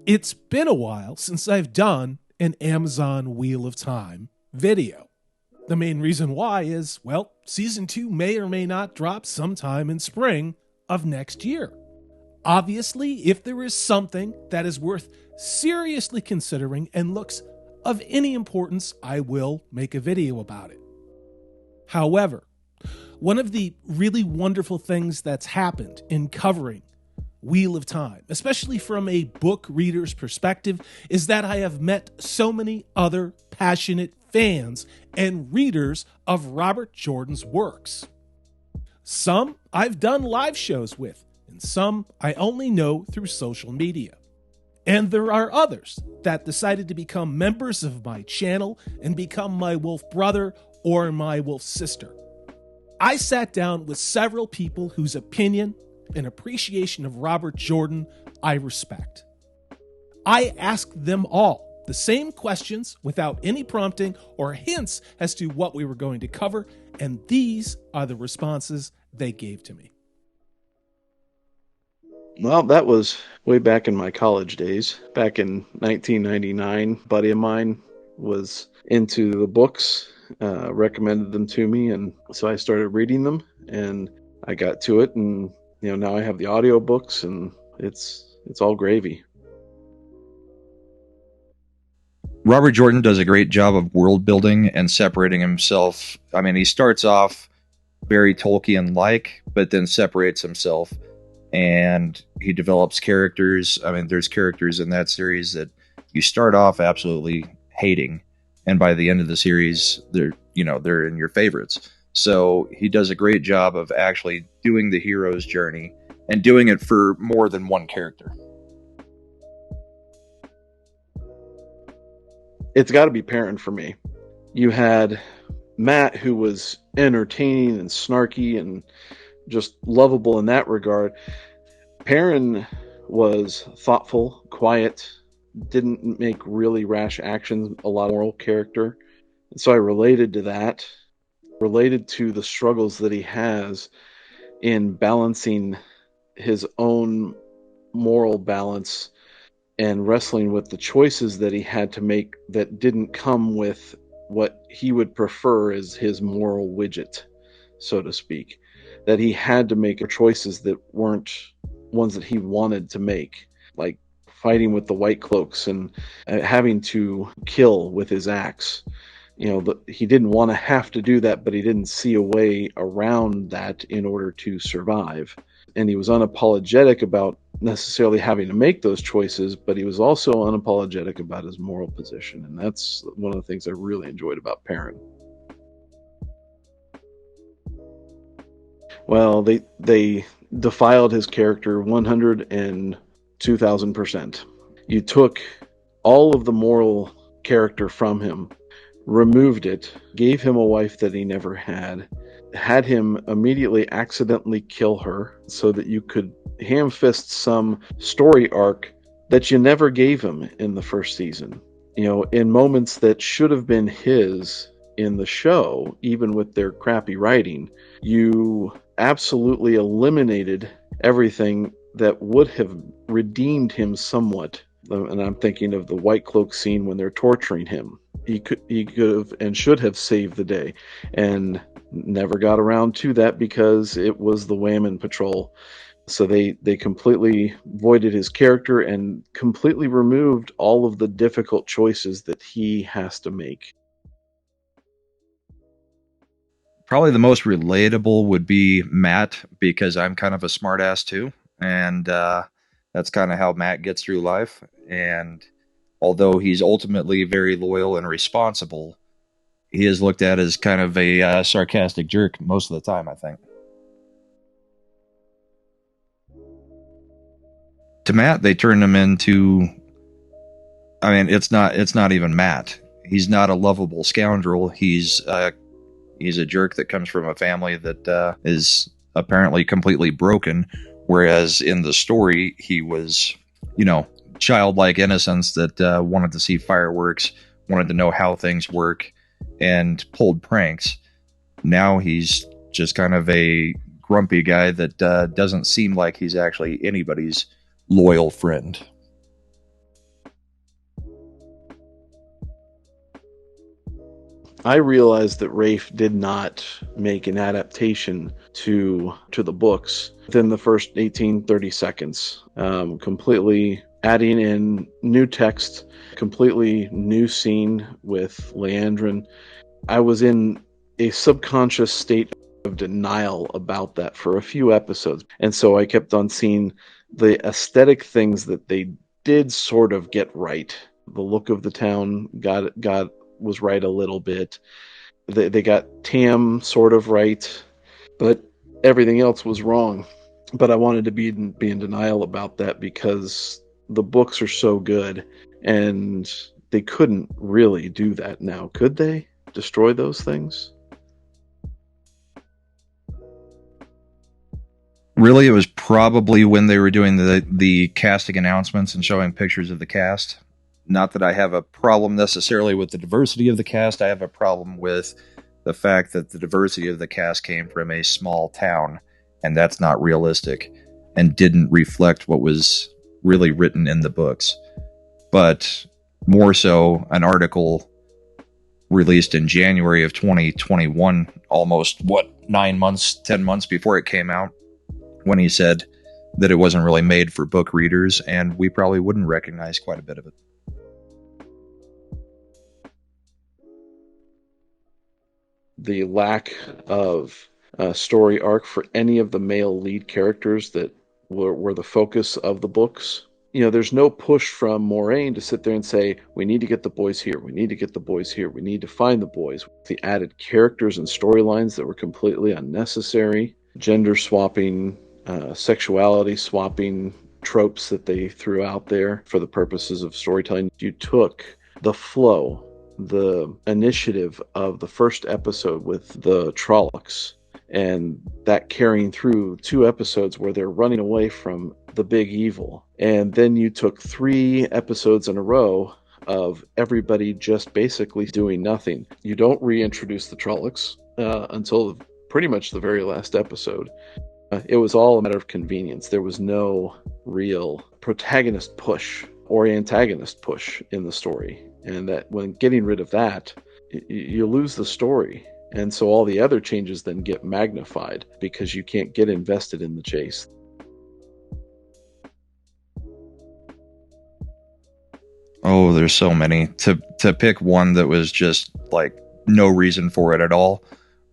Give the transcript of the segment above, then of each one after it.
It's been a while since I've done an Amazon Wheel of Time video. The main reason why is, well, season 2 may or may not drop sometime in spring of next year. Obviously, if there is something that is worth seriously considering and looks of any importance, I will make a video about it. However, one of the really wonderful things that's happened in covering Wheel of Time, especially from a book reader's perspective, is that I have met so many other passionate fans and readers of Robert Jordan's works. Some I've done live shows with, and some I only know through social media. And there are others that decided to become members of my channel and become my wolf brother or my wolf sister. I sat down with several people whose opinion and appreciation of Robert Jordan I respect. I asked them all the same questions without any prompting or hints as to what we were going to cover, and these are the responses they gave to me. Well, that was way back in my college days. Back in 1999, a buddy of mine was into the books, recommended them to me, and so I started reading them, and I got to it, and now I have the audiobooks, and it's all gravy. Robert Jordan does a great job of world building and separating himself. I mean, he starts off very Tolkien-like, but then separates himself, and he develops characters. I mean, there's characters in that series that you start off absolutely hating, and by the end of the series, they're in your favorites. So he does a great job of actually doing the hero's journey and doing it for more than one character. It's got to be Perrin for me. You had Matt, who was entertaining and snarky and just lovable in that regard. Perrin was thoughtful, quiet, didn't make really rash actions, a lot of moral character. And so I related to that, related to the struggles that he has in balancing his own moral balance and wrestling with the choices that he had to make that didn't come with what he would prefer as his moral widget, so to speak. That he had to make choices that weren't ones that he wanted to make, like fighting with the White Cloaks and having to kill with his axe. He didn't want to have to do that, but he didn't see a way around that in order to survive. And he was unapologetic about necessarily having to make those choices, but he was also unapologetic about his moral position. And that's one of the things I really enjoyed about Perrin. Well, they defiled his character 100 and 2,000%. You took all of the moral character from him, removed it, gave him a wife that he never had him immediately accidentally kill her so that you could ham-fist some story arc that you never gave him in the first season. In moments that should have been his in the show, even with their crappy writing, you absolutely eliminated everything that would have redeemed him somewhat. And I'm thinking of the White Cloak scene when they're torturing him. He could have and should have saved the day, and never got around to that because it was the Whammon Patrol. So they completely voided his character and completely removed all of the difficult choices that he has to make. Probably the most relatable would be Matt, because I'm kind of a smartass too, and that's kind of how Matt gets through life. And although he's ultimately very loyal and responsible, he is looked at as kind of a sarcastic jerk most of the time, I think. To Matt, they turned him into... I mean, it's not even Matt. He's not a lovable scoundrel. He's a jerk that comes from a family that is apparently completely broken, whereas in the story, he was, childlike innocence that wanted to see fireworks, wanted to know how things work, and pulled pranks. Now he's just kind of a grumpy guy that doesn't seem like he's actually anybody's loyal friend. I realized that Rafe did not make an adaptation to the books within the first 30 seconds. Completely adding in new text, completely new scene with Leandrin. I was in a subconscious state of denial about that for a few episodes. And so I kept on seeing the aesthetic things that they did sort of get right. The look of the town was right a little bit. They got Tam sort of right, but everything else was wrong. But I wanted to be in denial about that because the books are so good, and they couldn't really do that now, could they? Destroy those things? Really, it was probably when they were doing the casting announcements and showing pictures of the cast. Not that I have a problem necessarily with the diversity of the cast. I have a problem with the fact that the diversity of the cast came from a small town, and that's not realistic and didn't reflect what was really written in the books. But more so, an article released in January of 2021, almost 10 months before it came out, when he said that it wasn't really made for book readers, and we probably wouldn't recognize quite a bit of it. The lack of a story arc for any of the male lead characters that were the focus of the books. There's no push from Moraine to sit there and say, we need to get the boys here, we need to get the boys here, we need to find the boys. The added characters and storylines that were completely unnecessary, gender swapping, sexuality swapping tropes that they threw out there for the purposes of storytelling. You took the flow, the initiative of the first episode with the Trollocs, and that carrying through 2 episodes where they're running away from the big evil. And then you took 3 episodes in a row of everybody just basically doing nothing. You don't reintroduce the Trollocs until pretty much the very last episode. It was all a matter of convenience. There was no real protagonist push or antagonist push in the story. And that when getting rid of that, you lose the story. And so all the other changes then get magnified because you can't get invested in the chase. Oh, there's so many. To pick one that was just like no reason for it at all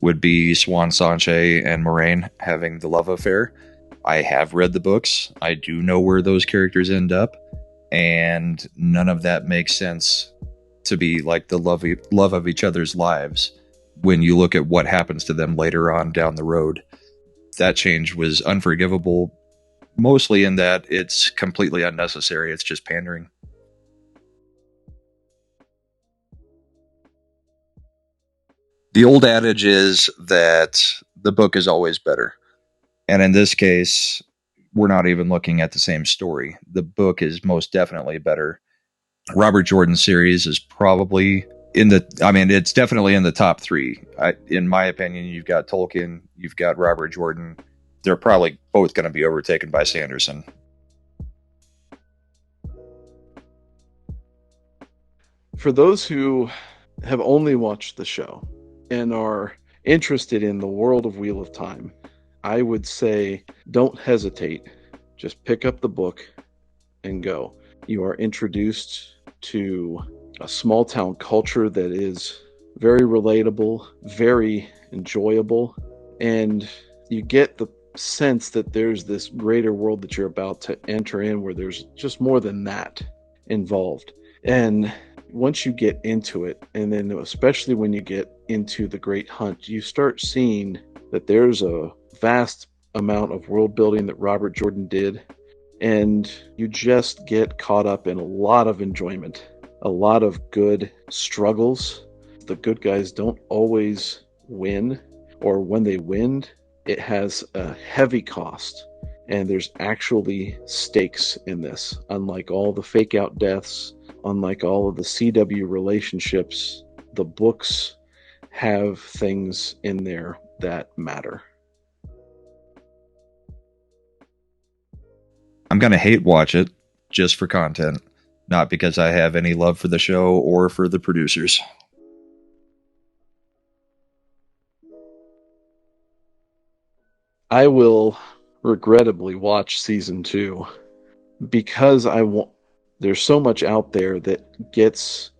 would be Swan Sanche and Moraine having the love affair. I have read the books. I do know where those characters end up, and none of that makes sense to be like the love of each other's lives when you look at what happens to them later on down the road. That change was unforgivable, mostly in that it's completely unnecessary. It's just pandering. The old adage is that the book is always better. And in this case, we're not even looking at the same story. The book is most definitely better. Robert Jordan's series is probably it's definitely in the top 3. In my opinion, you've got Tolkien, you've got Robert Jordan. They're probably both going to be overtaken by Sanderson. For those who have only watched the show and are interested in the world of Wheel of Time, I would say don't hesitate. Just pick up the book and go. You are introduced to a small town culture that is very relatable, very enjoyable, and you get the sense that there's this greater world that you're about to enter in where there's just more than that involved. And once you get into it, and then especially when you get into the Great Hunt, you start seeing that there's a vast amount of world building that Robert Jordan did, and you just get caught up in a lot of enjoyment, a lot of good struggles. The good guys don't always win, or when they win, it has a heavy cost, and there's actually stakes in this. Unlike all the fake out deaths, unlike all of the CW relationships, the books have things in there that matter. I'm going to hate watch it just for content, not because I have any love for the show or for the producers. I will regrettably watch season 2 because there's so much out there that gets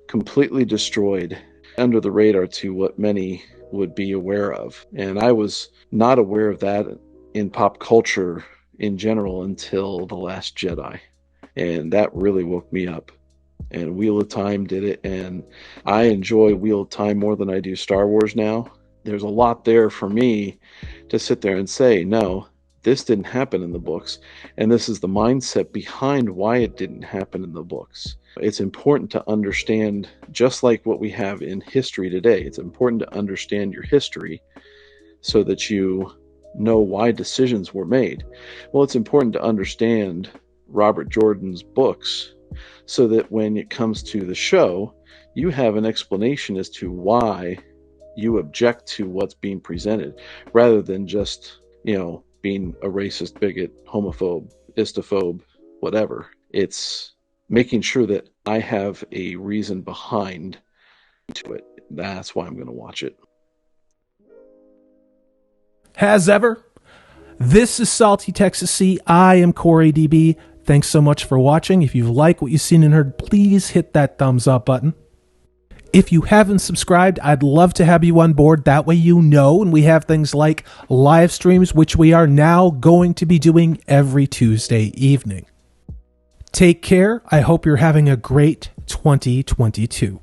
completely destroyed under the radar to what many would be aware of. And I was not aware of that in pop culture in general until The Last Jedi. And that really woke me up. And Wheel of Time did it. And I enjoy Wheel of Time more than I do Star Wars now. There's a lot there for me to sit there and say, no, this didn't happen in the books. And this is the mindset behind why it didn't happen in the books. It's important to understand, just like what we have in history today, it's important to understand your history so that you know why decisions were made. Well, it's important to understand Robert Jordan's books so that when it comes to the show, you have an explanation as to why you object to what's being presented, rather than just, being a racist, bigot, homophobe, istophobe, whatever. It's making sure that I have a reason behind to it. That's why I'm going to watch it. As ever, this is Salty Texas Sea. I am Corey DB. Thanks so much for watching. If you like what you've seen and heard, please hit that thumbs up button. If you haven't subscribed, I'd love to have you on board. That way you know, and we have things like live streams, which we are now going to be doing every Tuesday evening. Take care. I hope you're having a great 2022.